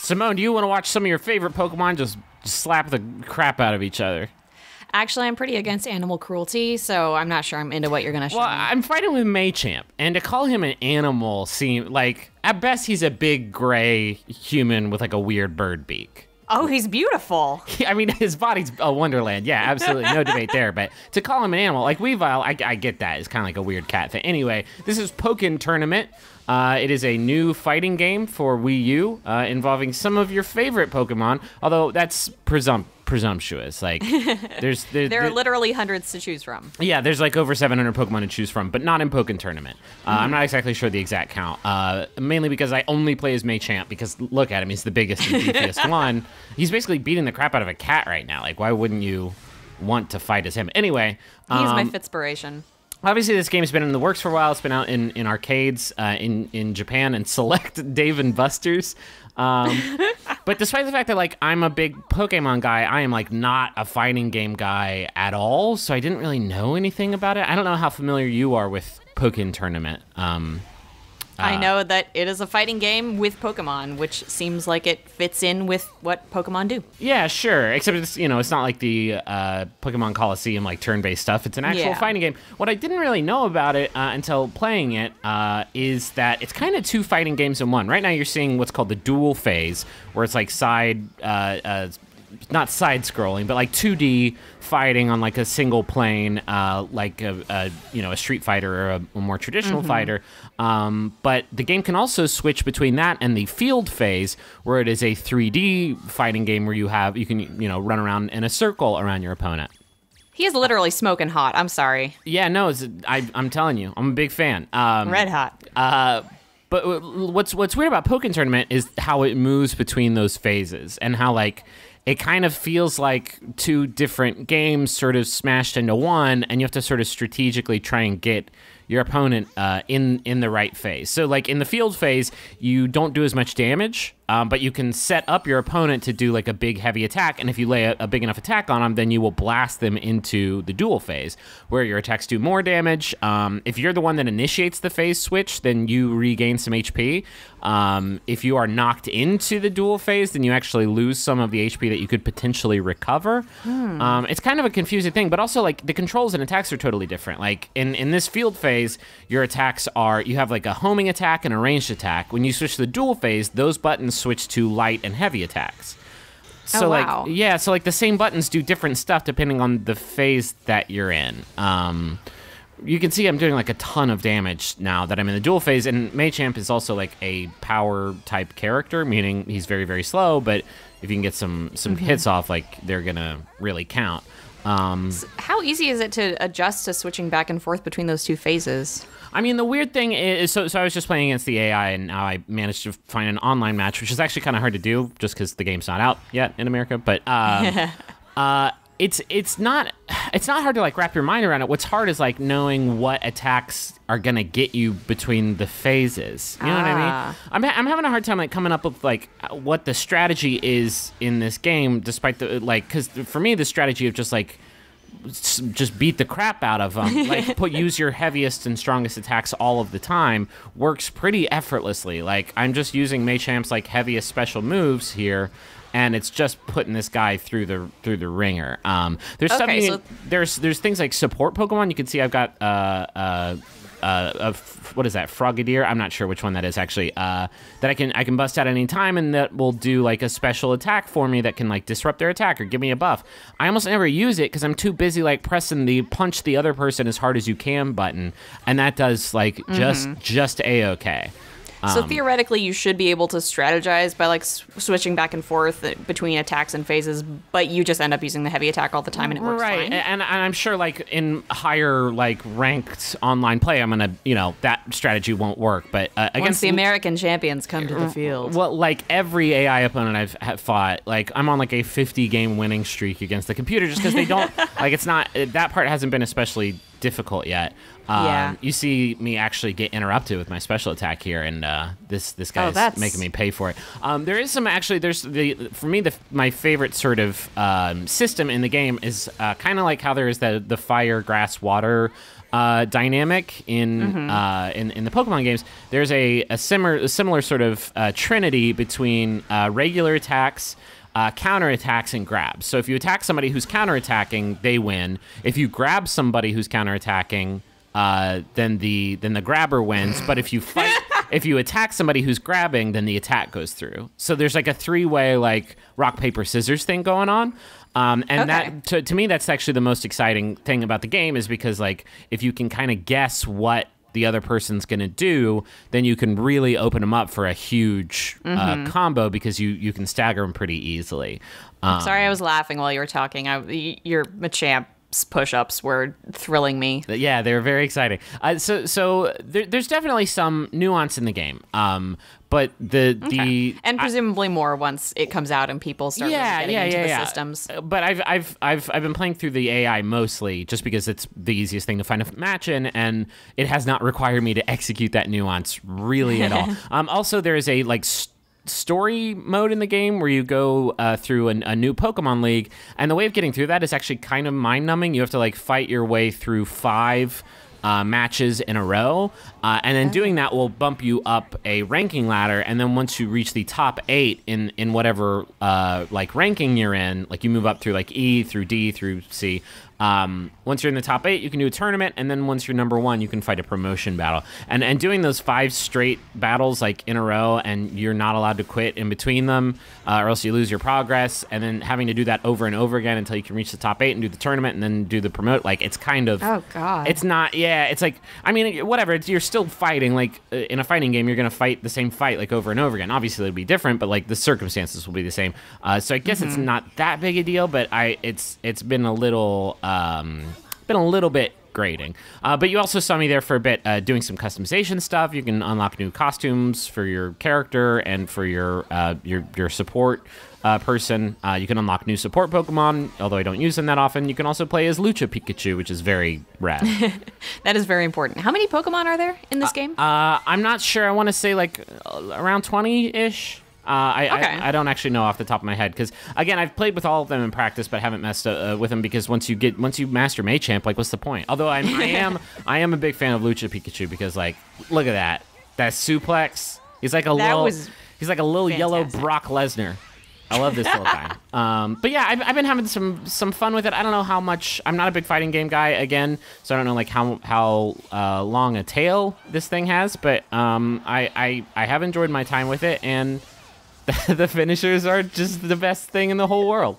Simone, do you want to watch some of your favorite Pokemon just slap the crap out of each other? Actually, I'm pretty against animal cruelty, so I'm not sure I'm into what you're going to show me. I'm fighting with Machamp, and to call him an animal seems like, at best, he's a big gray human with like a weird bird beak. Oh, he's beautiful. I mean, his body's a wonderland. Yeah, absolutely. No debate there. But to call him an animal, like Weavile, I get that. It's kind of like a weird cat thing. Anyway, this is Pokken Tournament. It is a new fighting game for Wii U involving some of your favorite Pokemon, although that's presumptuous. Like, there are literally hundreds to choose from. Yeah, there's like over 700 Pokemon to choose from, but not in Pokken Tournament. I'm not exactly sure the exact count, mainly because I only play as Machamp, because look at him, he's the biggest and beefiest one. He's basically beating the crap out of a cat right now. Like, why wouldn't you want to fight as him? Anyway. He's my Fitspiration. Obviously, this game's been in the works for a while. It's been out in arcades in Japan and select Dave & Buster's. But despite the fact that, like, I'm a big Pokemon guy, I am, like, not a fighting game guy at all, so I didn't really know anything about it. I don't know how familiar you are with Pokken Tournament. I know that it is a fighting game with Pokemon, which seems like it fits in with what Pokemon do. Yeah, sure. Except it's, it's not like the Pokemon Coliseum, like turn-based stuff. It's an actual fighting game. What I didn't really know about it until playing it is that it's kind of two fighting games in one. Right now you're seeing what's called the dual phase, where it's like not side-scrolling, but like 2D fighting on like a single plane, like a Street Fighter or a more traditional fighter. But the game can also switch between that and the field phase, where it is a 3D fighting game where you can run around in a circle around your opponent. He is literally smoking hot. I'm sorry. Yeah, no, I'm telling you, I'm a big fan. Red hot. But what's weird about Pokken Tournament is how it moves between those phases, and how like it kind of feels like two different games sort of smashed into one, and you have to sort of strategically try and get your opponent in the right phase. So like in the field phase, you don't do as much damage, but you can set up your opponent to do like a big heavy attack, and if you lay a big enough attack on them, then you will blast them into the dual phase, where your attacks do more damage. If you're the one that initiates the phase switch, then you regain some HP. If you are knocked into the dual phase, then you actually lose some of the HP that you could potentially recover. It's kind of a confusing thing, but also like the controls and attacks are totally different. Like in this field phase, your attacks you have like a homing attack and a ranged attack. When you switch to the dual phase, those buttons switch to light and heavy attacks. So wow. so like the same buttons do different stuff depending on the phase that you're in. You can see I'm doing like a ton of damage now that I'm in the dual phase, and Machamp is also like a power type character, meaning he's very, very slow, but if you can get some hits off, like they're gonna really count. How easy is it to adjust to switching back and forth between those two phases? I mean, the weird thing is, so I was just playing against the AI, and now I managed to find an online match, which is actually kind of hard to do, just because the game's not out yet in America. But it's not hard to like wrap your mind around it. What's hard is like knowing what attacks are gonna get you between the phases. You know what I mean? I'm having a hard time like coming up with like what the strategy is in this game, despite the because for me the strategy of just beat the crap out of them, like use your heaviest and strongest attacks all of the time, works pretty effortlessly. Like I'm just using Machamp's like heaviest special moves here, and it's just putting this guy through the ringer. There's there's things like support Pokemon. You can see I've got what is that, Frogadier? I'm not sure which one that is actually. That I can bust out at any time, and that will do like a special attack for me that can like disrupt their attack or give me a buff. I almost never use it because I'm too busy like pressing the punch the other person as hard as you can button, and that does like just A-okay. So theoretically, you should be able to strategize by like switching back and forth between attacks and phases, but you just end up using the heavy attack all the time, and it works fine. And I'm sure like in higher like ranked online play, I'm gonna that strategy won't work. But once the American champions come to the field, well, like every AI opponent I've fought, like I'm on like a 50 game winning streak against the computer, just because they don't like it's not that part hasn't been especially difficult yet. You see me actually get interrupted with my special attack here, and this guy's making me pay for it. There is some actually. There's for me my favorite sort of system in the game is kind of like how there is the fire, grass, water dynamic in the Pokemon games. There's a similar sort of trinity between regular attacks, counterattacks, and grabs. So if you attack somebody who's counterattacking, they win. If you grab somebody who's counterattacking, then the grabber wins. But if you fight, if you attack somebody who's grabbing, then the attack goes through. So there's like a three-way like rock paper scissors thing going on. That to me, that's actually the most exciting thing about the game, is because like if you can kind of guess what the other person's going to do, then you can really open them up for a huge combo, because you can stagger them pretty easily. Sorry, I was laughing while you were talking. Your Machamp's push-ups were thrilling me. Yeah, they were very exciting. So there's definitely some nuance in the game. But and presumably more once it comes out and people start getting into the systems. But I've been playing through the AI mostly just because it's the easiest thing to find a match in, and it has not required me to execute that nuance really at all. Also, there is a like story mode in the game where you go through a new Pokemon League, and the way of getting through that is actually kind of mind-numbing. You have to like fight your way through 5 matches in a row, and then doing that will bump you up a ranking ladder, and then once you reach the top 8 in whatever like ranking you're in, like you move up through like E through D through C. Once you're in the top 8, you can do a tournament, and then once you're number 1, you can fight a promotion battle. And doing those 5 straight battles like in a row, and you're not allowed to quit in between them, or else you lose your progress. And then having to do that over and over again until you can reach the top 8 and do the tournament, and then do the promote. Like it's kind of it's not it's like, I mean, whatever. You're still fighting. Like in a fighting game, you're gonna fight the same fight like over and over again. Obviously, it'll be different, but like the circumstances will be the same. So I guess it's not that big a deal, but it's been a little. Been a little bit grating. But you also saw me there for a bit doing some customization stuff. You can unlock new costumes for your character and for your support person. You can unlock new support Pokemon, although I don't use them that often. You can also play as Lucha Pikachu, which is very rad. That is very important. How many Pokemon are there in this game? I'm not sure. I want to say like around 20-ish. I don't actually know off the top of my head, because again, I've played with all of them in practice, but haven't messed with them, because once you master Machamp, like what's the point? Although I am a big fan of Lucha Pikachu, because like look at that suplex. He's like a little yellow Brock Lesnar. I love this little guy. But yeah, I've been having some fun with it. I don't know how much. I'm not a big fighting game guy again, so I don't know like how long a tail this thing has. But I have enjoyed my time with it, and the finishers are just the best thing in the whole world.